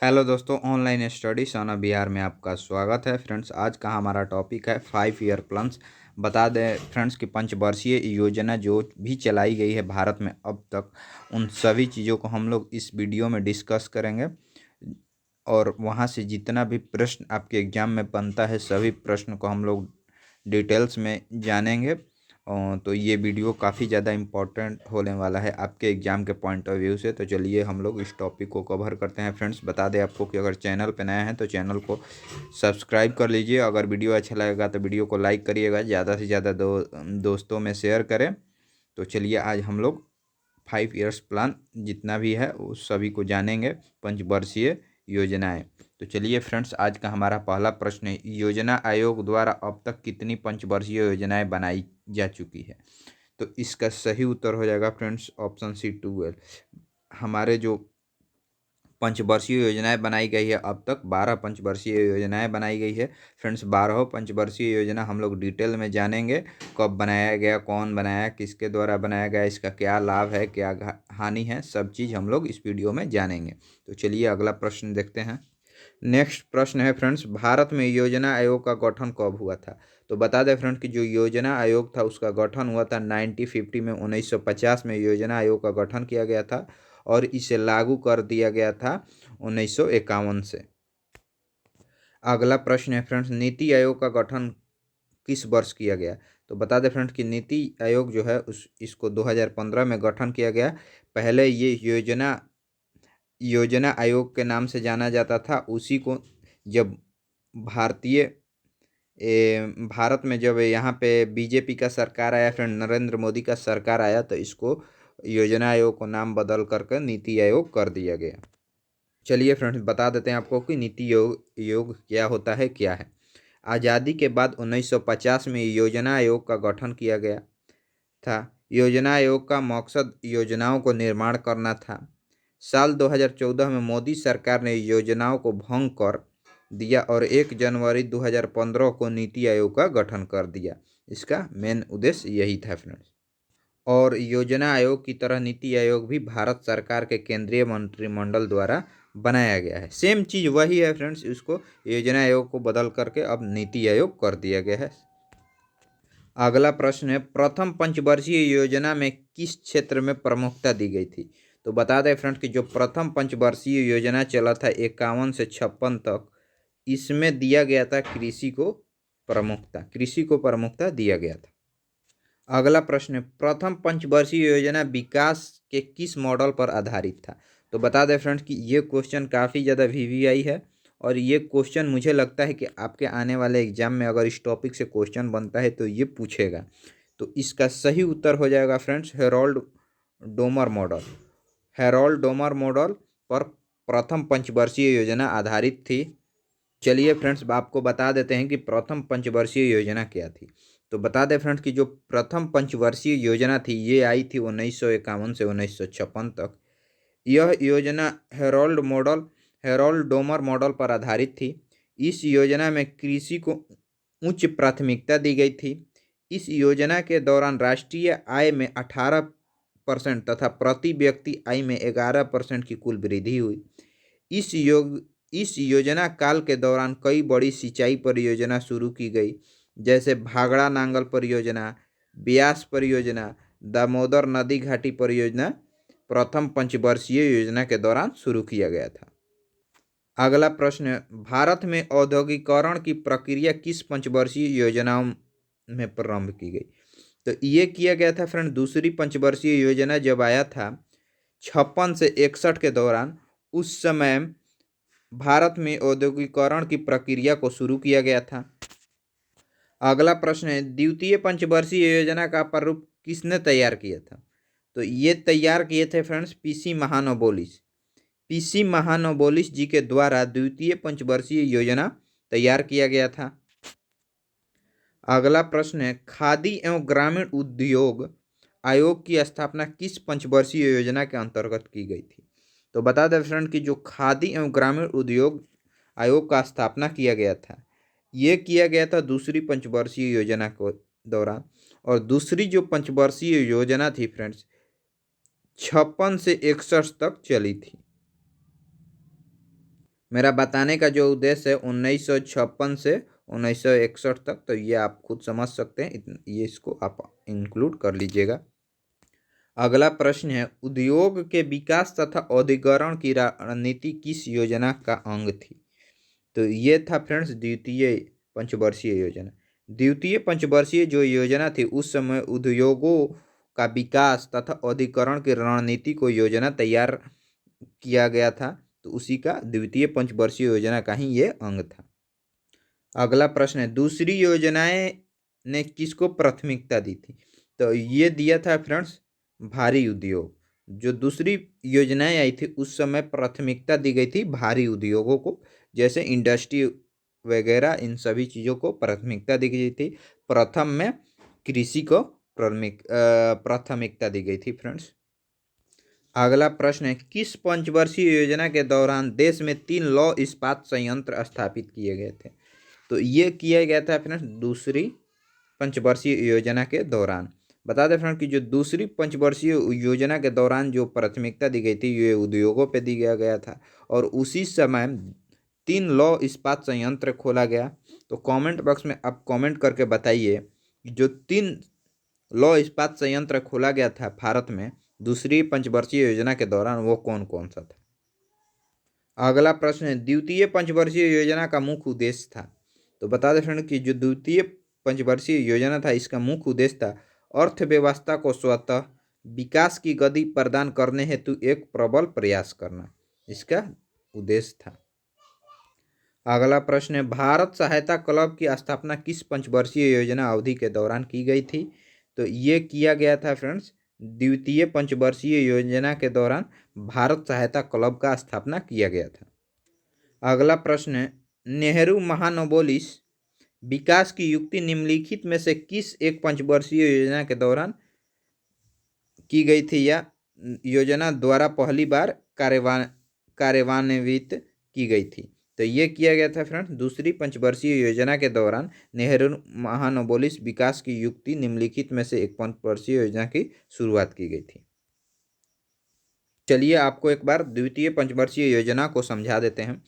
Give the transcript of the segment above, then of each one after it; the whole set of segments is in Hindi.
हेलो दोस्तों, ऑनलाइन स्टडी साना बिहार में आपका स्वागत है। फ्रेंड्स, आज का हमारा टॉपिक है 5 ईयर प्लान्स। बता दें फ्रेंड्स कि पंचवर्षीय योजना जो भी चलाई गई है भारत में अब तक, उन सभी चीज़ों को हम लोग इस वीडियो में डिस्कस करेंगे। और वहाँ से जितना भी प्रश्न आपके एग्ज़ाम में बनता है, सभी प्रश्न को हम लोग डिटेल्स में जानेंगे। तो ये वीडियो काफ़ी ज़्यादा इम्पोर्टेंट होने वाला है आपके एग्ज़ाम के पॉइंट ऑफ व्यू से। तो चलिए हम लोग इस टॉपिक को कवर करते हैं। फ्रेंड्स, बता दें आपको कि अगर चैनल पे नए हैं तो चैनल को सब्सक्राइब कर लीजिए। अगर वीडियो अच्छा लगेगा तो वीडियो को लाइक करिएगा, ज़्यादा से ज़्यादा दोस्तों में शेयर करें। तो चलिए आज हम लोग 5 ईयर्स प्लान जितना भी है उस सभी को जानेंगे, पंचवर्षीय योजनाएं। तो चलिए फ्रेंड्स, आज का हमारा पहला प्रश्न है, योजना आयोग द्वारा अब तक कितनी पंचवर्षीय योजनाएं बनाई जा चुकी है? तो इसका सही उत्तर हो जाएगा फ्रेंड्स ऑप्शन सी 12। हमारे जो पंचवर्षीय योजनाएं बनाई गई है अब तक 12 पंचवर्षीय योजनाएं बनाई गई है। फ्रेंड्स, 12 पंचवर्षीय योजना हम लोग डिटेल में जानेंगे। कब बनाया गया, कौन बनाया, किसके द्वारा बनाया गया, इसका क्या लाभ है, क्या हानि है, सब चीज़ हम लोग इस वीडियो में जानेंगे। तो चलिए अगला प्रश्न देखते हैं। नेक्स्ट प्रश्न है फ्रेंड्स, भारत में योजना आयोग का गठन कब हुआ था? तो बता दें फ्रेंड्स कि जो योजना आयोग था उसका गठन हुआ था 1950 में। 1950 में योजना आयोग का गठन किया गया था और इसे लागू कर दिया गया था 1951 से। अगला प्रश्न है फ्रेंड्स, नीति आयोग का गठन किस वर्ष किया गया? तो बता दें फ्रेंड्स कि नीति आयोग जो है इसको 2015 में गठन किया गया। पहले ये योजना आयोग के नाम से जाना जाता था। उसी को जब भारतीय भारत में जब यहाँ पे बीजेपी का सरकार आया, फिर नरेंद्र मोदी का सरकार आया, तो इसको योजना आयोग को नाम बदल करके नीति आयोग कर दिया गया। चलिए फ्रेंड्स, बता देते हैं आपको कि नीति योग क्या होता है, क्या है। आज़ादी के बाद 1950 में योजना आयोग का गठन किया गया था। योजना आयोग का मकसद योजनाओं को निर्माण करना था। साल 2014 में मोदी सरकार ने योजनाओं को भंग कर दिया और 1 जनवरी 2015 को नीति आयोग का गठन कर दिया। इसका मेन उद्देश्य यही था फ्रेंड्स। और योजना आयोग की तरह नीति आयोग भी भारत सरकार के केंद्रीय मंत्रिमंडल द्वारा बनाया गया है। सेम चीज़ वही है फ्रेंड्स, इसको योजना आयोग को बदल करके अब नीति आयोग कर दिया गया है। अगला प्रश्न है, प्रथम पंचवर्षीय योजना में किस क्षेत्र में प्रमुखता दी गई थी? तो बता दें फ्रेंड्स कि जो प्रथम पंचवर्षीय योजना चला था 51 से 56 तक, इसमें दिया गया था कृषि को प्रमुखता दिया गया था। अगला प्रश्न है, प्रथम पंचवर्षीय योजना विकास के किस मॉडल पर आधारित था? तो बता दें फ्रेंड्स कि ये क्वेश्चन काफ़ी ज़्यादा वीवीआई है और ये क्वेश्चन मुझे लगता है कि आपके आने वाले एग्जाम में अगर इस टॉपिक से क्वेश्चन बनता है तो ये पूछेगा। तो इसका सही उत्तर हो जाएगा friends Harold Domar model. Harold Domar model पर प्रथम पंचवर्षीय योजना आधारित थी। चलिए फ्रेंड्स, आपको बता देते हैं कि प्रथम पंचवर्षीय योजना क्या थी। तो बता दें फ्रेंड्स कि जो प्रथम पंचवर्षीय योजना थी ये आई थी 1951 से 1956 तक। यह योजना हेरोल्ड डोमर मॉडल पर आधारित थी। इस योजना में कृषि को उच्च प्राथमिकता दी गई थी। इस योजना के दौरान राष्ट्रीय आय में 18% तथा प्रति व्यक्ति आय में 11% की कुल वृद्धि हुई। इस योजना काल के दौरान कई बड़ी सिंचाई परियोजना शुरू की गई, जैसे भागड़ा नांगल परियोजना, ब्यास परियोजना, दामोदर नदी घाटी परियोजना प्रथम पंचवर्षीय योजना के दौरान शुरू किया गया था। अगला प्रश्न है, भारत में औद्योगिकरण की प्रक्रिया किस पंचवर्षीय योजनाओं में प्रारंभ की गई? तो ये किया गया था फ्रेंड दूसरी पंचवर्षीय योजना जब आया था 56 से 61 के दौरान, उस समय भारत में औद्योगिकरण की प्रक्रिया को शुरू किया गया था। अगला प्रश्न है, द्वितीय पंचवर्षीय योजना का प्रारूप किसने तैयार किया था? तो ये तैयार किए थे फ्रेंड्स पीसी महानोबोलिस। पीसी महानोबोलिस जी के द्वारा द्वितीय पंचवर्षीय योजना तैयार किया गया था। अगला प्रश्न है, खादी एवं ग्रामीण उद्योग आयोग की स्थापना किस पंचवर्षीय योजना के अंतर्गत की गई थी? तो बता दें फ्रेंड कि जो खादी एवं ग्रामीण उद्योग आयोग का स्थापना किया गया था, ये किया गया था दूसरी पंचवर्षीय योजना को दौरान। और दूसरी जो पंचवर्षीय योजना थी फ्रेंड्स 56 से 61 तक चली थी। मेरा बताने का जो उद्देश्य है 1956 से 1961 तक, तो ये आप खुद समझ सकते हैं, ये इसको आप इंक्लूड कर लीजिएगा। अगला प्रश्न है, उद्योग के विकास तथा औद्योगिकरण की रणनीति किस योजना का अंग थी? तो ये था फ्रेंड्स द्वितीय पंचवर्षीय योजना। द्वितीय पंचवर्षीय जो योजना थी उस समय उद्योगों का विकास तथा औद्योगिकरण की रणनीति को योजना तैयार किया गया था, तो उसी का द्वितीय पंचवर्षीय योजना का ही ये अंग था। अगला प्रश्न है, दूसरी योजनाएं ने किसको प्राथमिकता दी थी? तो ये दिया था फ्रेंड्स भारी उद्योग। जो दूसरी योजनाएं आई थी उस समय प्राथमिकता दी गई थी भारी उद्योगों को, जैसे इंडस्ट्री वगैरह, इन सभी चीज़ों को प्राथमिकता दी गई थी। प्रथम में कृषि को प्राथमिकता दी गई थी फ्रेंड्स। अगला प्रश्न है, किस पंचवर्षीय योजना के दौरान देश में 3 लौह इस्पात संयंत्र स्थापित किए गए थे? तो ये किया गया था फ्रेंड्स दूसरी पंचवर्षीय योजना के दौरान। बता दें फ्रेंड कि जो दूसरी पंचवर्षीय योजना के दौरान जो प्राथमिकता दी गई थी ये उद्योगों पे दिया गया था, और उसी समय 3 लौह इस्पात संयंत्र खोला गया। तो कमेंट बॉक्स में आप कमेंट करके बताइए कि जो 3 लौह इस्पात संयंत्र खोला गया था भारत में दूसरी पंचवर्षीय योजना के दौरान, वो कौन कौन सा था। अगला प्रश्न है, द्वितीय पंचवर्षीय योजना का मुख्य उद्देश्य था? तो बता दें फ्रेंड कि जो द्वितीय पंचवर्षीय योजना था इसका मुख्य उद्देश्य था अर्थव्यवस्था को स्वतः विकास की गति प्रदान करने हेतु एक प्रबल प्रयास करना, इसका उद्देश्य था। अगला प्रश्न है, भारत सहायता क्लब की स्थापना किस पंचवर्षीय योजना अवधि के दौरान की गई थी? तो ये किया गया था फ्रेंड्स द्वितीय पंचवर्षीय योजना के दौरान भारत सहायता क्लब का स्थापना किया गया था। अगला प्रश्न है, नेहरू महानवोलिस विकास की युक्ति निम्नलिखित में से किस एक पंचवर्षीय योजना के दौरान की गई थी या योजना द्वारा पहली बार कार्यान्वित की गई थी? तो ये किया गया था फ्रेंड्स दूसरी पंचवर्षीय योजना के दौरान नेहरू महानवोलिस विकास की युक्ति निम्नलिखित में से एक पंचवर्षीय योजना की शुरुआत की गई थी। चलिए आपको एक बार द्वितीय पंचवर्षीय योजना को समझा देते हैं।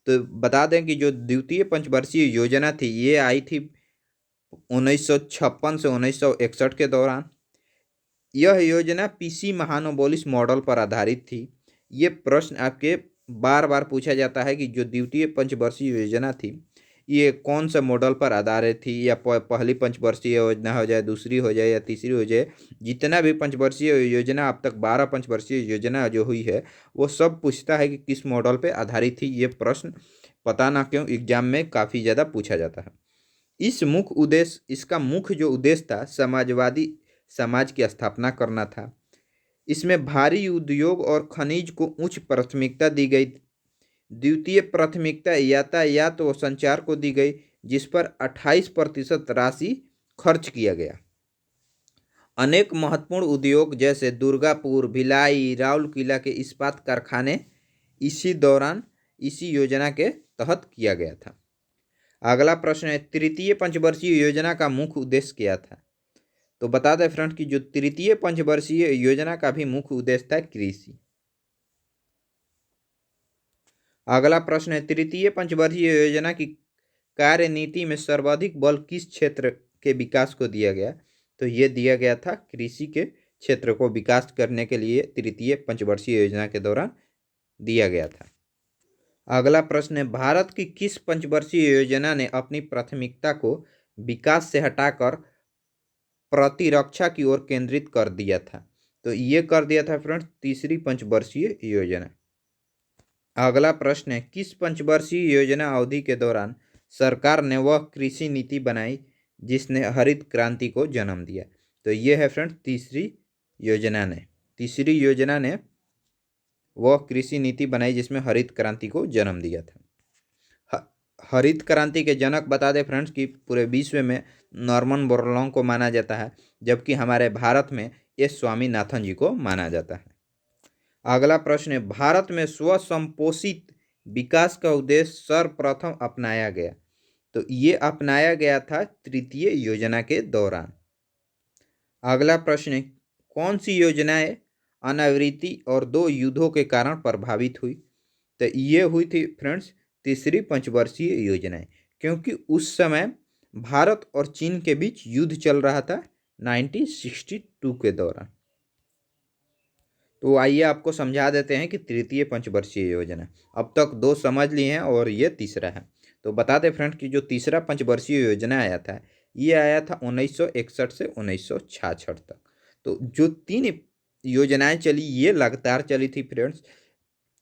तो बता दें कि जो द्वितीय पंचवर्षीय योजना थी ये आई थी 1956 से 1961 के दौरान। यह योजना पीसी महानवोलिस मॉडल पर आधारित थी। ये प्रश्न आपके बार बार पूछा जाता है कि जो द्वितीय पंचवर्षीय योजना थी ये कौन सा मॉडल पर आधारित थी, या पहली पंचवर्षीय योजना हो जाए, दूसरी हो जाए या तीसरी हो जाए, जितना भी पंचवर्षीय योजना अब तक 12 पंचवर्षीय योजना जो हुई है वो सब पूछता है कि किस मॉडल पे आधारित थी। ये प्रश्न पता ना क्यों एग्जाम में काफ़ी ज़्यादा पूछा जाता है। इसका मुख्य जो उद्देश्य था समाजवादी समाज की स्थापना करना था। इसमें भारी उद्योग और खनिज को उच्च प्राथमिकता दी गई। द्वितीय प्राथमिकता यातायात व संचार को दी गई, जिस पर 28% राशि खर्च किया गया। अनेक महत्वपूर्ण उद्योग जैसे दुर्गापुर, भिलाई, राउरकेला के इस्पात कारखाने इसी योजना के तहत किया गया था। अगला प्रश्न है, तृतीय पंचवर्षीय योजना का मुख्य उद्देश्य क्या था? तो बता दें फ्रेंड कि जो तृतीय पंचवर्षीय योजना का भी मुख्य उद्देश्य था कृषि। अगला प्रश्न है, तृतीय पंचवर्षीय योजना की कार्यनीति में सर्वाधिक बल किस क्षेत्र के विकास को दिया गया? तो ये दिया गया था कृषि के क्षेत्र को विकास करने के लिए तृतीय पंचवर्षीय योजना के दौरान दिया गया था। अगला प्रश्न है, भारत की किस पंचवर्षीय योजना ने अपनी प्राथमिकता को विकास से हटाकर प्रतिरक्षा की ओर केंद्रित कर दिया था? तो ये कर दिया था फ्रेंड्स तीसरी पंचवर्षीय योजना। अगला प्रश्न है, किस पंचवर्षीय योजना अवधि के दौरान सरकार ने वह कृषि नीति बनाई जिसने हरित क्रांति को जन्म दिया? तो ये है फ्रेंड्स तीसरी योजना ने वह कृषि नीति बनाई जिसमें हरित क्रांति को जन्म दिया था। हरित क्रांति के जनक बता दें फ्रेंड्स कि पूरे विश्व में नॉर्मन बोरलॉन्ग को माना जाता है, जबकि हमारे भारत में एस स्वामीनाथन जी को माना जाता है। अगला प्रश्न है, भारत में स्वसंपोषित विकास का उद्देश्य सर्वप्रथम अपनाया गया? तो ये अपनाया गया था तृतीय योजना के दौरान। अगला प्रश्न है, कौन सी योजनाएं अनावृष्टि और 2 युद्धों के कारण प्रभावित हुई? तो ये हुई थी फ्रेंड्स तीसरी पंचवर्षीय योजनाएं, क्योंकि उस समय भारत और चीन के बीच युद्ध चल रहा था 1962 के दौरान। तो आइए आपको समझा देते हैं कि तृतीय पंचवर्षीय योजना। अब तक दो समझ लिए हैं और ये तीसरा है। तो बता दें फ्रेंड्स कि जो तीसरा पंचवर्षीय योजना आया था ये आया था 1961 से 1966 तक। तो जो तीन योजनाएं चली ये लगातार चली थी फ्रेंड्स।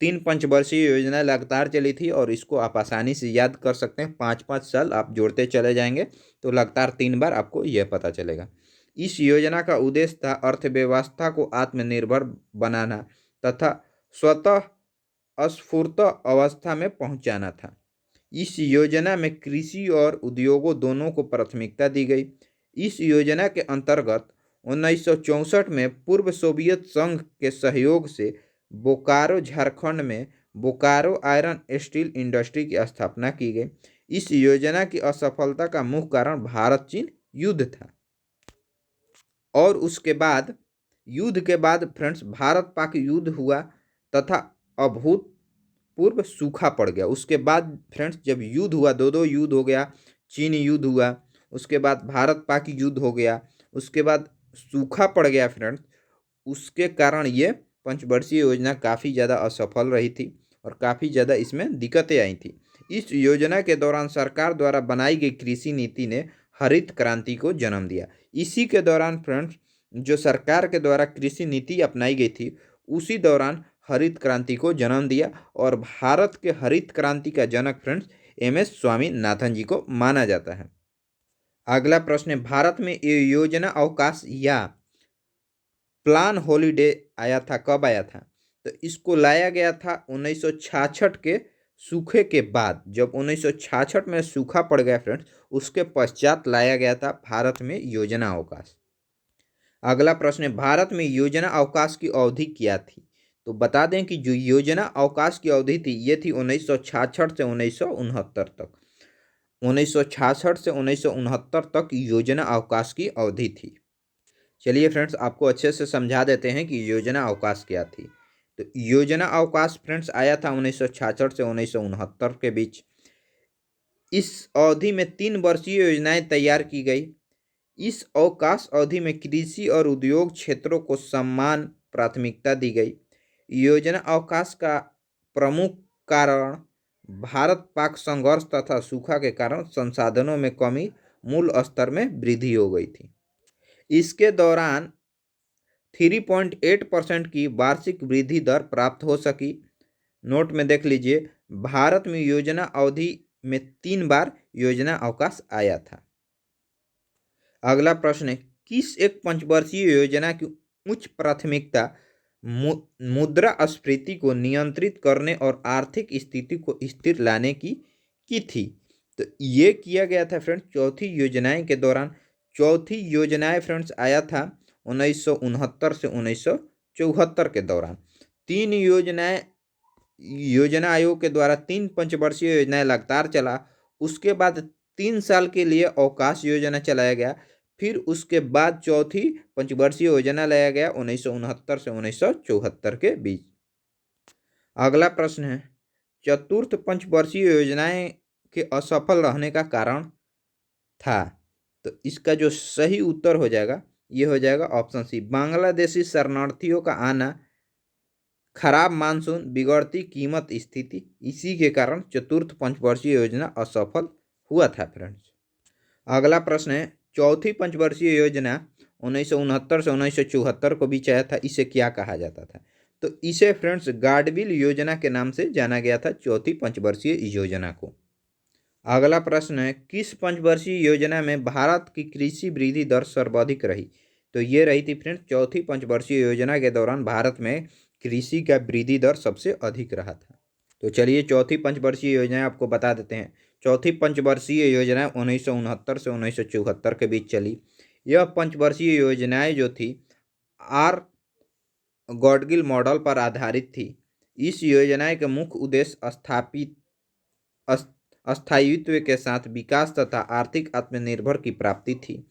तीन पंचवर्षीय योजनाएं लगातार चली थी और इसको आप आसानी से याद कर सकते हैं। 5-5 साल आप जोड़ते चले जाएंगे तो लगातार 3 बार आपको यह पता चलेगा। इस योजना का उद्देश्य था अर्थव्यवस्था को आत्मनिर्भर बनाना तथा स्वतः स्फूर्त अवस्था में पहुंचाना था। इस योजना में कृषि और उद्योगों दोनों को प्राथमिकता दी गई। इस योजना के अंतर्गत 1964 में पूर्व सोवियत संघ के सहयोग से बोकारो झारखंड में बोकारो आयरन स्टील इंडस्ट्री की स्थापना की गई। इस योजना की असफलता का मुख्य कारण भारत चीन युद्ध था और उसके बाद युद्ध के बाद फ्रेंड्स भारत पाक युद्ध हुआ तथा अभूतपूर्व सूखा पड़ गया। उसके बाद फ्रेंड्स जब युद्ध हुआ, दो युद्ध हो गया, चीन युद्ध हुआ, उसके बाद भारत पाक युद्ध हो गया, उसके बाद सूखा पड़ गया फ्रेंड्स। उसके कारण ये पंचवर्षीय योजना काफ़ी ज़्यादा असफल रही थी और काफ़ी ज़्यादा इसमें दिक्कतें आई थी। इस योजना के दौरान सरकार द्वारा बनाई गई कृषि नीति ने हरित क्रांति को जन्म दिया। इसी के दौरान फ्रेंड्स जो सरकार के द्वारा कृषि नीति अपनाई गई थी उसी दौरान हरित क्रांति को जन्म दिया और भारत के हरित क्रांति का जनक फ्रेंड्स MS स्वामीनाथन जी को माना जाता है। अगला प्रश्न है, भारत में ये योजना अवकाश या प्लान हॉलीडे आया था, कब आया था? तो इसको लाया गया था 1966 के सूखे के बाद। जब 1966 में सूखा पड़ गया फ्रेंड्स उसके पश्चात लाया गया था भारत में योजना अवकाश। अगला प्रश्न है, भारत में योजना अवकाश की अवधि क्या थी? तो बता दें कि जो योजना अवकाश की अवधि थी ये थी 1966 से 1969 तक। 1966 से 1969 तक योजना अवकाश की अवधि थी। चलिए फ्रेंड्स आपको अच्छे से समझा देते हैं कि योजना अवकाश क्या थी। तो योजना अवकाश फ्रेंड्स आया था 1966 से 1969 के बीच। इस अवधि में 3 वर्षीय योजनाएं तैयार की गई। इस अवकाश अवधि में कृषि और उद्योग क्षेत्रों को समान प्राथमिकता दी गई। योजना अवकाश का प्रमुख कारण भारत पाक संघर्ष तथा सूखा के कारण संसाधनों में कमी, मूल स्तर में वृद्धि हो गई थी। इसके दौरान 3.8% की वार्षिक वृद्धि दर प्राप्त हो सकी। नोट में देख लीजिए, भारत में योजना अवधि में 3 बार योजना अवकाश आया था। अगला प्रश्न है, किस एक पंचवर्षीय योजना की उच्च प्राथमिकता मुद्रास्फीति को नियंत्रित करने और आर्थिक स्थिति को स्थिर लाने की थी? तो ये किया गया था फ्रेंड्स चौथी योजनाएं के दौरान। चौथी योजनाएं फ्रेंड्स आया था 1969 से 1974 के दौरान। तीन योजनाएं योजना आयोग के द्वारा 3 पंचवर्षीय योजनाएं लगातार चला। उसके बाद 3 साल के लिए अवकाश योजना चलाया गया। फिर उसके बाद चौथी पंचवर्षीय योजना लाया गया 1969 से 1974 के बीच। अगला प्रश्न है, चतुर्थ पंचवर्षीय योजनाएं के असफल रहने का कारण था? तो इसका जो सही उत्तर हो जाएगा ये हो जाएगा ऑप्शन सी, बांग्लादेशी शरणार्थियों का आना, खराब मानसून, बिगड़ती कीमत स्थिति। इसी के कारण चतुर्थ पंचवर्षीय योजना असफल हुआ था फ्रेंड्स। अगला प्रश्न है, चौथी पंचवर्षीय योजना 1969 से 1974 को बीच आया था, इसे क्या कहा जाता था? तो इसे फ्रेंड्स गाडगिल योजना के नाम से जाना गया था, चौथी पंचवर्षीय योजना को। अगला प्रश्न है, किस पंचवर्षीय योजना में भारत की कृषि वृद्धि दर सर्वाधिक रही? तो ये रही थी फ्रेंड्स चौथी पंचवर्षीय योजना के दौरान भारत में कृषि का वृद्धि दर सबसे अधिक रहा था। तो चलिए चौथी पंचवर्षीय योजनाएं आपको बता देते हैं। चौथी पंचवर्षीय योजना 1969 से 1974 के बीच चली। यह पंचवर्षीय योजनाएं जो थी आर गाडगिल मॉडल पर आधारित थी। इस योजना के मुख्य उद्देश्य स्थायित्व के साथ विकास तथा आर्थिक आत्मनिर्भर की प्राप्ति थी।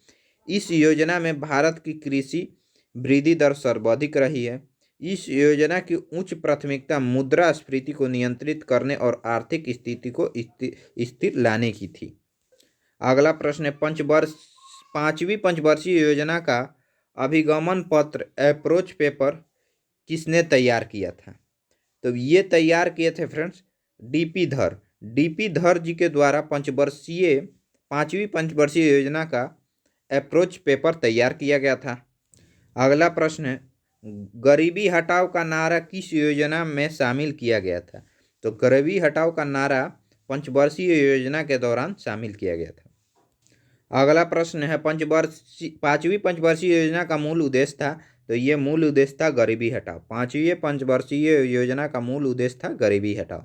इस योजना में भारत की कृषि वृद्धि दर सर्वाधिक रही है। इस योजना की उच्च प्राथमिकता मुद्रास्फीति को नियंत्रित करने और आर्थिक स्थिति को स्थिर लाने की थी। अगला प्रश्न है, पांचवी पंचवर्षीय योजना का अभिगमन पत्र अप्रोच पेपर किसने तैयार किया था? तो ये तैयार किए थे फ्रेंड्स डीपी धर जी के द्वारा पांचवी पंचवर्षीय योजना का अप्रोच पेपर तैयार किया गया था। अगला प्रश्न है, गरीबी हटाओ का नारा किस योजना में शामिल किया गया था? तो गरीबी हटाओ का नारा पंचवर्षीय योजना के दौरान शामिल किया गया था। अगला प्रश्न है, पांचवी पंचवर्षीय योजना का मूल उद्देश्य था? तो ये मूल उद्देश्य था गरीबी हटाओ। पांचवी पंचवर्षीय योजना का मूल उद्देश्य था गरीबी हटाओ।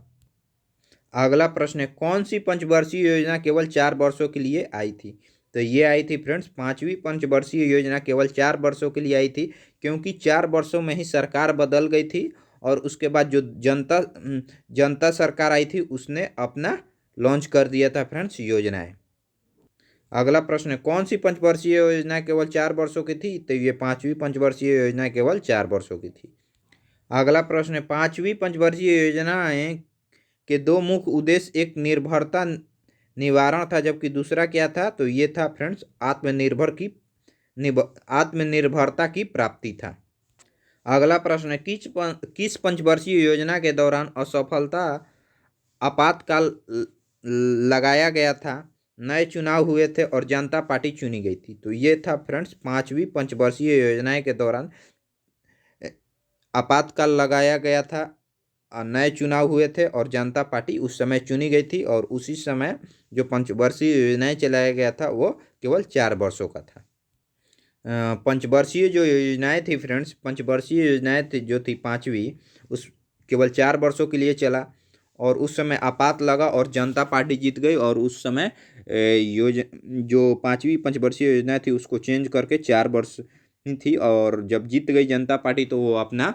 अगला प्रश्न है, कौन सी पंचवर्षीय योजना केवल 4 वर्षों के लिए आई थी? तो ये आई थी फ्रेंड्स, पांचवी पंचवर्षीय योजना केवल 4 वर्षों के लिए आई थी, क्योंकि 4 वर्षों में ही सरकार बदल गई थी और उसके बाद जो जनता सरकार आई थी उसने अपना लॉन्च कर दिया था फ्रेंड्स योजनाएं। अगला प्रश्न है, कौन सी पंचवर्षीय योजना केवल 4 वर्षों की थी? तो ये पांचवी पंचवर्षीय योजना केवल 4 वर्षों की थी। अगला प्रश्न है, पांचवी पंचवर्षीय योजनाएं के दो मुख्य उद्देश्य, एक निर्भरता निवारण था जबकि दूसरा क्या था? तो ये था फ्रेंड्स आत्मनिर्भरता की प्राप्ति था। अगला प्रश्न है, किस पंचवर्षीय योजना के दौरान असफलता आपातकाल लगाया गया था, नए चुनाव हुए थे और जनता पार्टी चुनी गई थी? तो ये था फ्रेंड्स पांचवी पंचवर्षीय योजना के दौरान आपातकाल लगाया गया था, नए चुनाव हुए थे और जनता पार्टी उस समय चुनी गई थी और उसी समय जो पंचवर्षीय योजनाएं चलाया गया था वो केवल 4 वर्षों का था। पंचवर्षीय जो योजनाएं थी फ्रेंड्स, पंचवर्षीय योजनाएं थी जो थी पांचवी, उस केवल 4 वर्षों के लिए चला और उस समय आपात लगा और जनता पार्टी जीत गई और उस समय जो पांचवी पंचवर्षीय योजना थी उसको चेंज करके 4 वर्ष थी और जब जीत गई जनता पार्टी तो वो अपना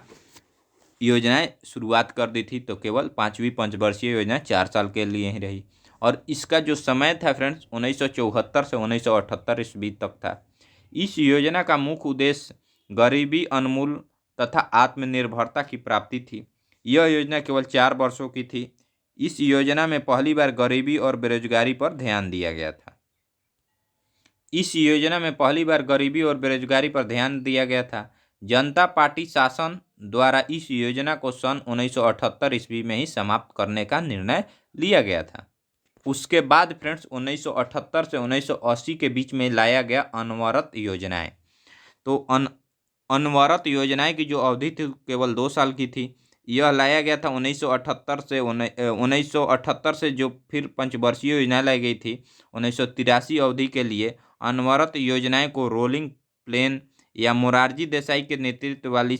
योजनाएं शुरुआत कर दी थी। तो केवल पांचवी पंचवर्षीय योजना 4 साल के लिए ही रही और इसका जो समय था फ्रेंड्स 1974 से 1978 ईस्वी तक था। इस योजना का मुख्य उद्देश्य गरीबी उन्मूलन तथा आत्मनिर्भरता की प्राप्ति थी। यह योजना केवल 4 वर्षों की थी। इस योजना में पहली बार गरीबी और बेरोजगारी पर ध्यान दिया गया था। जनता पार्टी शासन द्वारा इस योजना को सन 1978 ईस्वी में ही समाप्त करने का निर्णय लिया गया था। उसके बाद फ्रेंड्स 1978 से 1980 के बीच में लाया गया अनवरत योजनाएं। तो अनवरत योजनाएं की जो अवधि थी केवल 2 साल की थी। यह लाया गया था 1978 से जो फिर पंचवर्षीय योजना लाई गई थी 1983 अवधि के लिए। अनवरत योजनाएं को रोलिंग प्लान या मोरारजी देसाई के नेतृत्व वाली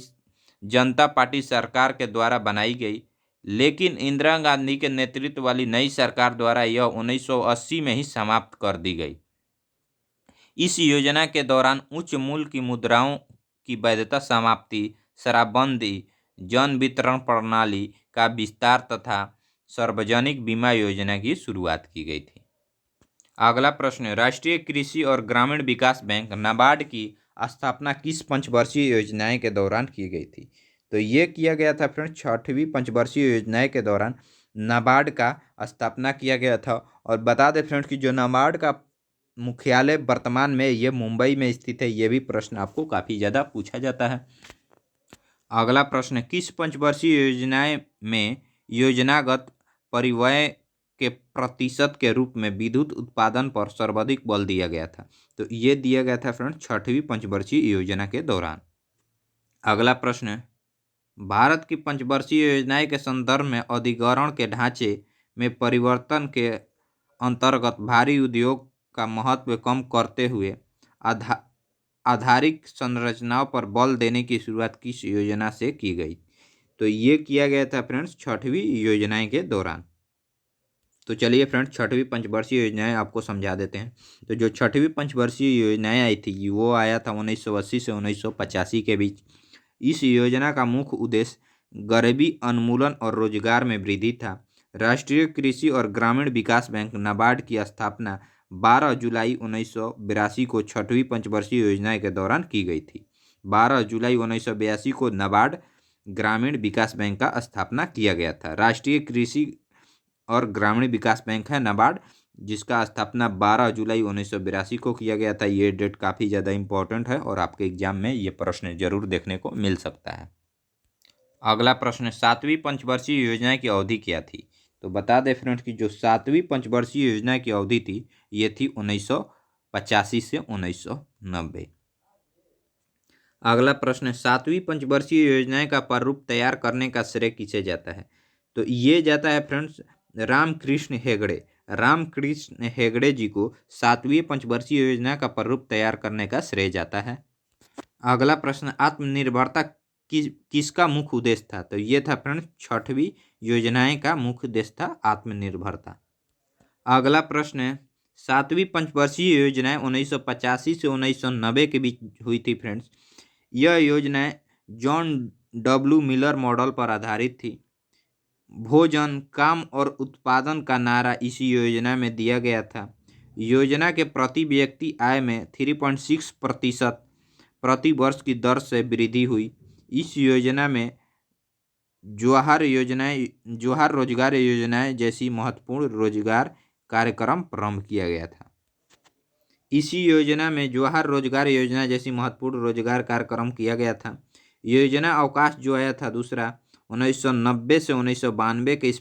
जनता पार्टी सरकार के द्वारा बनाई गई, लेकिन इंदिरा गांधी के नेतृत्व वाली नई सरकार द्वारा यह 1980 में ही समाप्त कर दी गई। इस योजना के दौरान उच्च मूल्य की मुद्राओं की वैधता समाप्ति, शराबबंदी, जन वितरण प्रणाली का विस्तार तथा सार्वजनिक बीमा योजना की शुरुआत की गई थी। अगला प्रश्न है, राष्ट्रीय कृषि और ग्रामीण विकास बैंक नाबार्ड की स्थापना किस पंचवर्षीय योजनाएं के दौरान की गई थी? तो ये किया गया था फ्रेंड्स 6वीं पंचवर्षीय योजनाएं के दौरान नाबार्ड का स्थापना किया गया था। और बता दें फ्रेंड्स कि जो नाबार्ड का मुख्यालय वर्तमान में ये मुंबई में स्थित है। ये भी प्रश्न आपको काफ़ी ज़्यादा पूछा जाता है। अगला प्रश्न है, किस पंचवर्षीय योजनाएं में योजनागत परिव्यय के प्रतिशत के रूप में विद्युत उत्पादन पर सर्वाधिक बल दिया गया था? तो ये दिया गया था फ्रेंड्स 6वीं पंचवर्षीय योजना के दौरान। अगला प्रश्न है, भारत की पंचवर्षीय योजनाएं के संदर्भ में अधिग्रहण के ढांचे में परिवर्तन के अंतर्गत भारी उद्योग का महत्व कम करते हुए आधारिक संरचनाओं पर बल देने की शुरुआत किस योजना से की गई? तो ये किया गया था फ्रेंड्स 6वीं योजनाएं के दौरान। तो चलिए फ्रेंड्स 6वीं पंचवर्षीय योजनाएं आपको समझा देते हैं। तो जो 6वीं पंचवर्षीय योजनाएं आई थी वो आया था 1980 से 1985 के बीच। इस योजना का मुख्य उद्देश्य गरीबी उन्मूलन और रोजगार में वृद्धि था। राष्ट्रीय कृषि और ग्रामीण विकास बैंक नाबार्ड की स्थापना 12 जुलाई 1982 को 6वीं पंचवर्षीय योजना के दौरान की गई थी। 12 जुलाई 1982 को नाबार्ड ग्रामीण विकास बैंक का स्थापना किया गया था। राष्ट्रीय कृषि और ग्रामीण विकास बैंक है नाबार्ड, जिसका स्थापना 12 जुलाई 1982 को किया गया था। ये डेट काफ़ी ज़्यादा इंपॉर्टेंट है और आपके एग्जाम में ये प्रश्न जरूर देखने को मिल सकता है। अगला प्रश्न, 7वीं पंचवर्षीय योजना की अवधि क्या थी? तो बता दें फ्रेंड्स कि जो 7वीं पंचवर्षीय योजना की अवधि थी ये थी 1985 से 1990। अगला प्रश्न, 7वीं पंचवर्षीय योजना का प्रारूप तैयार करने का श्रेय किसे जाता है? तो ये जाता है फ्रेंड्स रामकृष्ण हेगड़े। रामकृष्ण हेगड़े जी को 7वीं पंचवर्षीय योजना का प्रारूप तैयार करने का श्रेय जाता है। अगला प्रश्न, आत्मनिर्भरता किसका मुख्य उद्देश्य था? तो ये था फ्रेंड्स 6वीं योजनाएं का मुख्य उद्देश्य था आत्मनिर्भरता। अगला प्रश्न है, 7वीं पंचवर्षीय योजनाएं 1985 से 1990 के बीच हुई थी फ्रेंड्स। यह योजनाएं जॉन डब्ल्यू मिलर मॉडल पर आधारित थी। भोजन, काम और उत्पादन का नारा इसी योजना में दिया गया था। योजना के प्रति व्यक्ति आय में 3.6% प्रति वर्ष की दर से वृद्धि हुई। इस योजना में जवाहर रोजगार योजनाएं जैसी महत्वपूर्ण रोजगार कार्यक्रम प्रारंभ किया गया था। इसी योजना में जवाहर रोजगार योजना जैसी महत्वपूर्ण रोजगार कार्यक्रम किया गया था। योजना अवकाश जो आया था दूसरा 1990 से 1992 के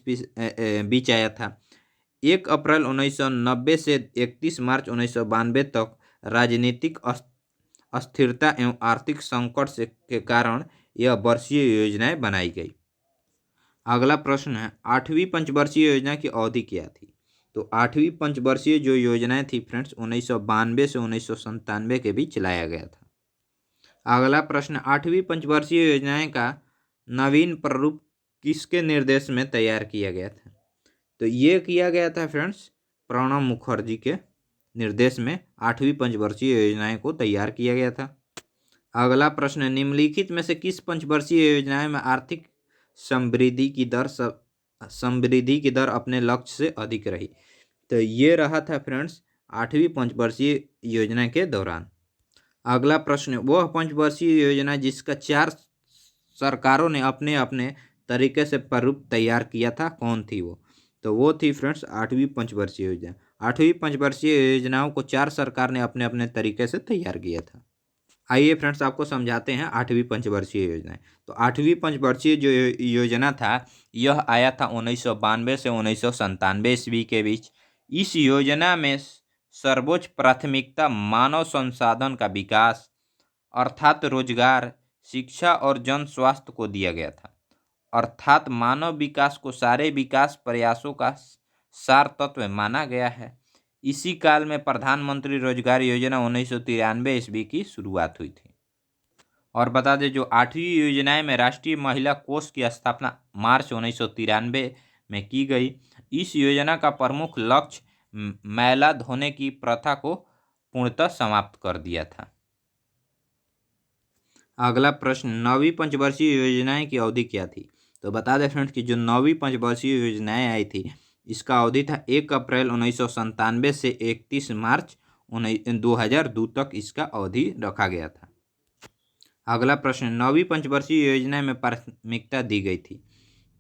बीच आया था। 1 अप्रैल 1990 से 31 मार्च 1992 तक राजनीतिक अस्थिरता एवं आर्थिक संकट के कारण यह वर्षीय योजनाएं बनाई गई। अगला प्रश्न है, 8वीं पंचवर्षीय योजना की अवधि क्या थी? तो 8वीं पंचवर्षीय जो योजनाएं थी फ्रेंड्स 1992 से 1997 के बीच चलाया गया था। अगला प्रश्न, 8वीं पंचवर्षीय योजनाएं का नवीन प्रारूप किसके निर्देश में तैयार किया गया था? तो ये किया गया था फ्रेंड्स प्रणब मुखर्जी के निर्देश में 8वीं पंचवर्षीय योजनाएं को तैयार किया गया था। अगला प्रश्न, निम्नलिखित में से किस पंचवर्षीय योजना में आर्थिक समृद्धि की दर अपने लक्ष्य से अधिक रही? तो ये रहा था फ्रेंड्स 8वीं पंचवर्षीय योजना के दौरान। अगला प्रश्न, वह पंचवर्षीय योजना जिसका 4 सरकारों ने अपने अपने तरीके से प्रारूप तैयार किया था, कौन थी वो? तो वो थी फ्रेंड्स 8वीं पंचवर्षीय योजना। 8वीं पंचवर्षीय योजनाओं को 4 सरकार ने अपने अपने तरीके से तैयार किया था। आइए फ्रेंड्स आपको समझाते हैं 8वीं पंचवर्षीय योजना। तो 8वीं पंचवर्षीय जो योजना था यह आया था 1992 से 1997 ईस्वी के बीच। इस योजना में सर्वोच्च प्राथमिकता मानव संसाधन का विकास अर्थात रोजगार, शिक्षा और जन स्वास्थ्य को दिया गया था। अर्थात मानव विकास को सारे विकास प्रयासों का सार तत्व माना गया है। इसी काल में प्रधानमंत्री रोजगार योजना 1993 ईस्वी की शुरुआत हुई थी। और बता दें जो 8वीं योजनाएं में राष्ट्रीय महिला कोष की स्थापना मार्च 1993 में की गई। इस योजना का प्रमुख लक्ष्य मैला धोने की प्रथा को पूर्णतः समाप्त कर दिया था। अगला प्रश्न, 9वीं पंचवर्षीय योजनाएं की अवधि क्या थी? तो बता दें फ्रेंड्स कि जो 9वीं पंचवर्षीय योजनाएं आई थी इसका अवधि था 1 अप्रैल 1997 से 31 मार्च 2002 तक इसका अवधि रखा गया था। अगला प्रश्न, 9वीं पंचवर्षीय योजना में प्राथमिकता दी गई थी?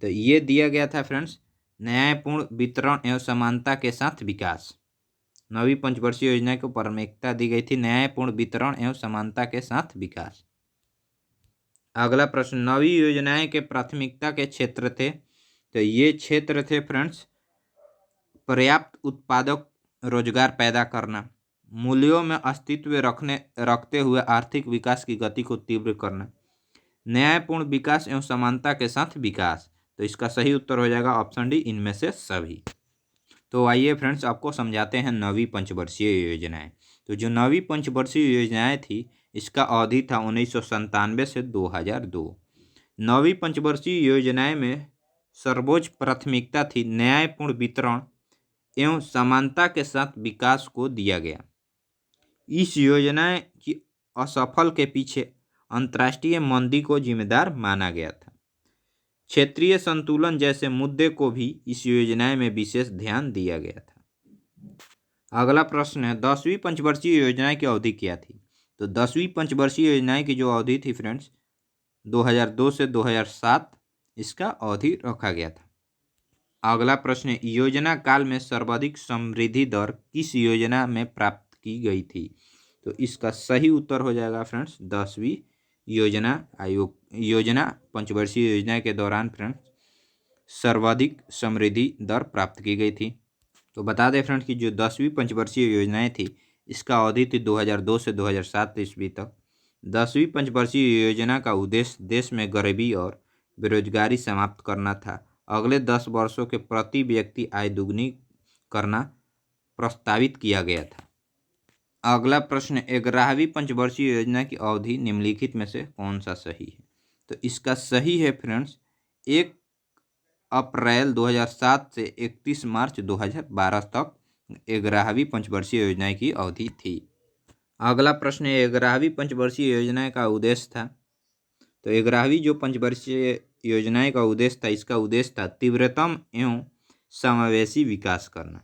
तो ये दिया गया था फ्रेंड्स न्यायपूर्ण वितरण एवं समानता के साथ विकास। 9वीं पंचवर्षीय योजना को प्राथमिकता दी गई थी न्यायपूर्ण वितरण एवं समानता के साथ विकास। अगला प्रश्न, 9वीं योजनाएं के प्राथमिकता के क्षेत्र थे? तो ये क्षेत्र थे फ्रेंड्स पर्याप्त उत्पादक रोजगार पैदा करना, मूल्यों में अस्तित्व रखते हुए आर्थिक विकास की गति को तीव्र करना, न्यायपूर्ण विकास एवं समानता के साथ विकास। तो इसका सही उत्तर हो जाएगा ऑप्शन डी, इनमें से सभी। तो आइए फ्रेंड्स आपको समझाते हैं 9वीं पंचवर्षीय योजनाएं। तो जो 9वीं पंचवर्षीय योजनाएं थी इसका अवधि था 1997 से 2002। 9वीं पंचवर्षीय योजनाएं में सर्वोच्च प्राथमिकता थी न्यायपूर्ण वितरण एवं समानता के साथ विकास को दिया गया। इस योजना की असफल के पीछे अंतर्राष्ट्रीय मंदी को जिम्मेदार माना गया था। क्षेत्रीय संतुलन जैसे मुद्दे को भी इस योजना में विशेष ध्यान दिया गया था। अगला प्रश्न है, 10वीं पंचवर्षीय योजना की अवधि क्या थी? तो 10वीं पंचवर्षीय योजना की जो अवधि थी फ्रेंड्स 2002 से 2007 इसका अवधि रखा गया था। अगला प्रश्न है, योजना काल में सर्वाधिक समृद्धि दर किस योजना में प्राप्त की गई थी? तो इसका सही उत्तर हो जाएगा फ्रेंड्स 10वीं योजना आयोग योजना पंचवर्षीय योजना के दौरान फ्रेंड्स सर्वाधिक समृद्धि दर प्राप्त की गई थी। तो बता दें फ्रेंड्स कि जो 10वीं पंचवर्षीय योजनाएं थी इसका अवधि थी 2002 से 2007 ईस्वी तक। 10वीं पंचवर्षीय योजना का उद्देश्य देश में गरीबी और बेरोजगारी समाप्त करना था। अगले 10 वर्षों के प्रति व्यक्ति आय दुगनी करना प्रस्तावित किया गया था। अगला प्रश्न, 11वीं पंचवर्षीय योजना की अवधि निम्नलिखित में से कौन सा सही है? तो इसका सही है फ्रेंड्स 1 अप्रैल 2007 से 31 मार्च 2012 तक 11वीं पंचवर्षीय योजना की अवधि थी। अगला प्रश्न है, 11वीं पंचवर्षीय योजना का उद्देश्य था। तो 11वीं जो पंचवर्षीय योजना का उद्देश्य था, इसका उद्देश्य था तीव्रतम एवं समावेशी विकास करना।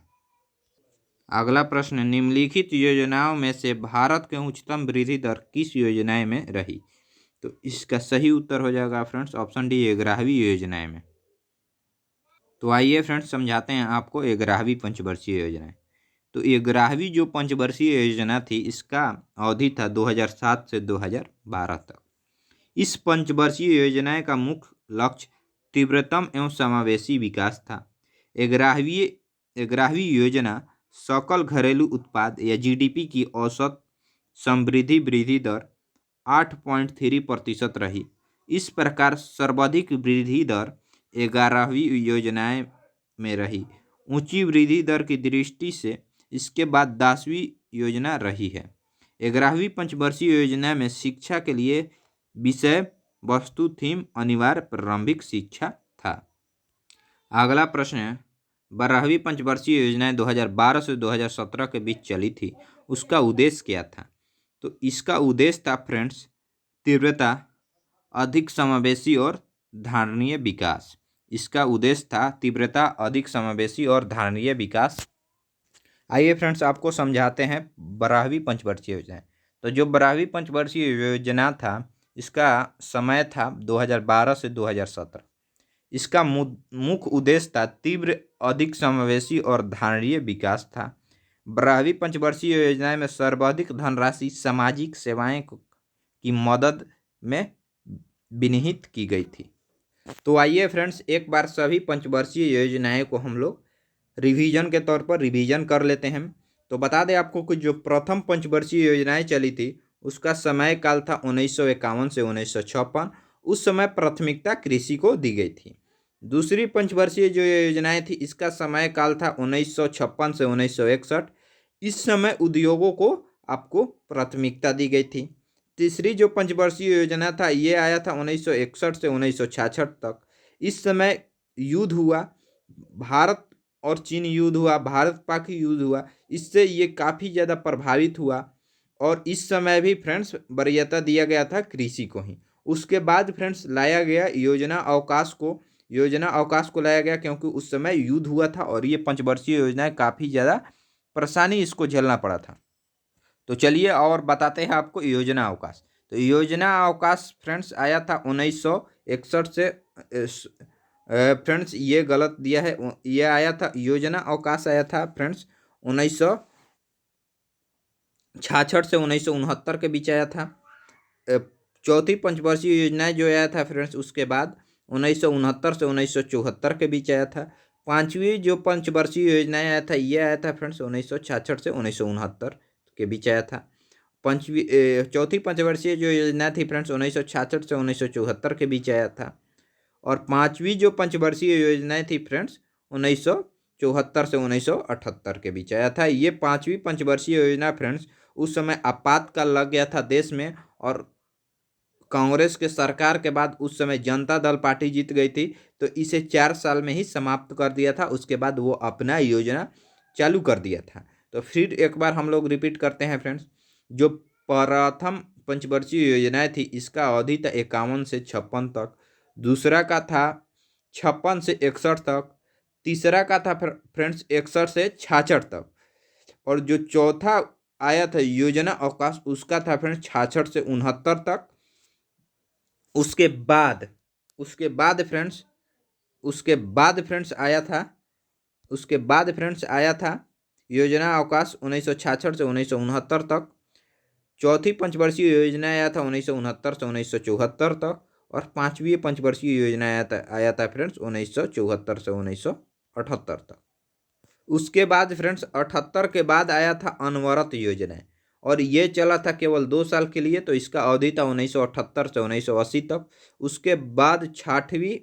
अगला प्रश्न, निम्नलिखित योजनाओं में से भारत के उच्चतम वृद्धि दर किस योजना में रही? तो इसका सही उत्तर हो जाएगा फ्रेंड्स ऑप्शन डी 11वीं योजना में। तो आइए फ्रेंड्स समझाते हैं आपको 11वीं पंचवर्षीय योजना। तो 11वीं जो पंचवर्षीय योजना थी इसका अवधि था 2007 से 2012 तक। इस पंचवर्षीय योजना का मुख्य लक्ष्य तीव्रतम एवं समावेशी विकास था। 11वीं योजना सकल घरेलू उत्पाद या जीडीपी की औसत समृद्धि वृद्धि दर 8.3% रही। इस प्रकार सर्वाधिक वृद्धि दर 11वीं योजना में रही। ऊंची वृद्धि दर की दृष्टि से इसके बाद 10वीं योजना रही है। 11वीं पंचवर्षीय योजना में शिक्षा के लिए विषय वस्तु थीम अनिवार्य प्रारंभिक शिक्षा था। अगला प्रश्न है, 12वीं पंचवर्षीय योजना 2012 से 2017 के बीच चली थी, उसका उद्देश्य क्या था? तो इसका उद्देश्य था फ्रेंड्स तीव्रता, अधिक समावेशी और धारणीय विकास। इसका उद्देश्य था तीव्रता, अधिक समावेशी और धारणीय विकास। आइए फ्रेंड्स आपको समझाते हैं 12वीं पंचवर्षीय योजना। तो जो 12वीं पंचवर्षीय योजना था इसका समय था 2012 से 2017। इसका मुख्य उद्देश्य था तीव्र, अधिक समावेशी और धारणीय विकास था। 12वीं पंचवर्षीय योजना में सर्वाधिक धनराशि सामाजिक सेवाएं की मदद में विनिहित की गई थी। तो आइए फ्रेंड्स एक बार सभी पंचवर्षीय योजनाएं को हम लोग रिवीजन के तौर पर रिवीजन कर लेते हैं। तो बता दें आपको कि जो प्रथम पंचवर्षीय योजनाएं चली थी उसका समय काल था 1951 से 1956। उस समय प्राथमिकता कृषि को दी गई थी। दूसरी पंचवर्षीय जो योजनाएं थी इसका समय काल था 1956 से 1961। इस समय उद्योगों को आपको प्राथमिकता दी गई थी। तीसरी जो पंचवर्षीय योजना था ये आया था 1961 से 1966 तक। इस समय युद्ध हुआ, भारत और चीन युद्ध हुआ, भारत पाक युद्ध हुआ, इससे ये काफ़ी ज़्यादा प्रभावित हुआ और इस समय भी फ्रेंड्स वरीयता दिया गया था कृषि को ही। उसके बाद फ्रेंड्स लाया गया योजना अवकाश को लाया गया क्योंकि उस समय युद्ध हुआ था और ये पंचवर्षीय योजनाएं काफ़ी ज़्यादा परेशानी इसको झेलना पड़ा था। तो चलिए और बताते हैं आपको योजना अवकाश। तो योजना अवकाश फ्रेंड्स आया था 1961 से फ्रेंड्स ये गलत दिया है, ये आया था योजना अवकाश आया था फ्रेंड्स 1966 से 1969 के बीच आया था। चौथी पंचवर्षीय योजना जो आया था फ्रेंड्स उसके बाद 1969 से 1974 के बीच आया था। पांचवी जो पंचवर्षीय योजना आया था ये आया था फ्रेंड्स 1966 से 1969 के बीच आया था। चौथी पंचवर्षीय जो योजना थी फ्रेंड्स 1966 से 1974 के बीच आया था। और पांचवी जो पंचवर्षीय योजनाएं थी फ्रेंड्स 1974 से 1978 के बीच आया था। ये पांचवी पंचवर्षीय योजना फ्रेंड्स उस समय आपातकाल लग गया था देश में और कांग्रेस के सरकार के बाद उस समय जनता दल पार्टी जीत गई थी, तो इसे 4 साल में ही समाप्त कर दिया था। उसके बाद वो अपना योजना चालू कर दिया था। तो फिर एक बार हम लोग रिपीट करते हैं फ्रेंड्स। जो प्रथम पंचवर्षीय योजनाएं थी इसका अवधि था 51 से 56 तक। दूसरा का था 56 से 61 तक। तीसरा का था फ्रेंड्स 61 से 66 तक। और जो चौथा आया था योजना अवकाश उसका था फ्रेंड्स 66 से 69 तक। उसके बाद उसके बाद फ्रेंड्स आया था योजना अवकाश 1966 से 1969 तक। चौथी पंचवर्षीय योजना आया था 1969 से 1974 तक। और पांचवी पंचवर्षीय योजना आया था फ्रेंड्स 1974 से 1978 तक। उसके बाद फ्रेंड्स 78 के बाद आया था अनवरत योजना, और ये चला था केवल 2 साल के लिए, तो इसका अवधि था 1978 से 1980 तक। उसके बाद छठवीं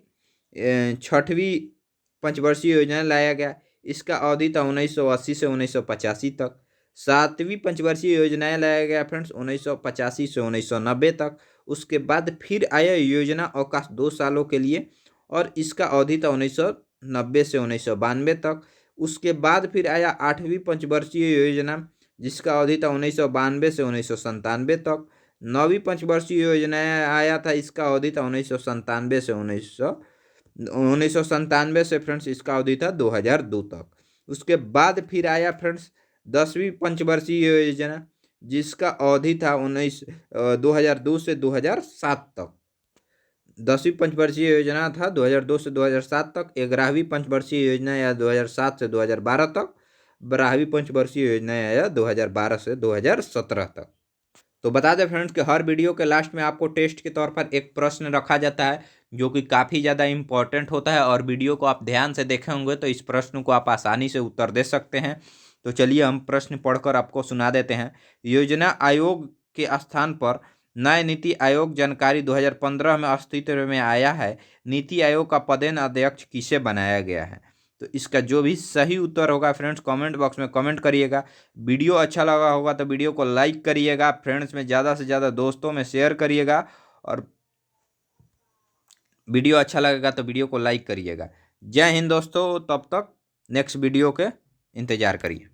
पंचवर्षीय योजना लाया गया, इसका अवधि था 1980 से 1985 तक। सातवीं पंचवर्षीय योजना लाया गया फ्रेंड्स 1985 से 1990 तक। उसके बाद फिर आया योजना अवकाश 2 सालों के लिए, और इसका अवधि था 1990 से 1992 तक। उसके बाद फिर आया आठवीं पंचवर्षीय योजना, जिसका अवधि था 1992 से 1997 तक। नौवीं पंचवर्षीय योजना आया था, इसका अवधि था 1997 से 1997 से फ्रेंड्स इसका अवधि था 2002 तक। उसके बाद फिर आया फ्रेंड्स 10वीं पंचवर्षीय योजना, जिसका अवधि था 2002 से 2007 तक। 10वीं पंचवर्षीय योजना था 2002 से 2007 तक। 11वीं पंचवर्षीय योजना आया 2007 से 2012 तक। 12वीं पंचवर्षीय योजना आया 2012 से 2017 तक। तो बता दें फ्रेंड्स कि हर वीडियो के लास्ट में आपको टेस्ट के तौर पर एक प्रश्न रखा जाता है, जो कि काफ़ी ज़्यादा इम्पोर्टेंट होता है, और वीडियो को आप ध्यान से देखे होंगे तो इस प्रश्न को आप आसानी से उत्तर दे सकते हैं। तो चलिए हम प्रश्न पढ़कर आपको सुना देते हैं। योजना आयोग के स्थान पर नए नीति आयोग जानकारी 2015 में अस्तित्व में आया है। नीति आयोग का पदेन अध्यक्ष किसे बनाया गया है? तो इसका जो भी सही उत्तर होगा फ्रेंड्स कमेंट बॉक्स में कमेंट करिएगा। वीडियो अच्छा लगा होगा तो वीडियो को लाइक करिएगा, फ्रेंड्स में ज़्यादा से ज़्यादा दोस्तों में शेयर करिएगा, और वीडियो अच्छा लगेगा तो वीडियो को लाइक करिएगा। जय हिंद दोस्तों, तब तक नेक्स्ट वीडियो के इंतज़ार करिए।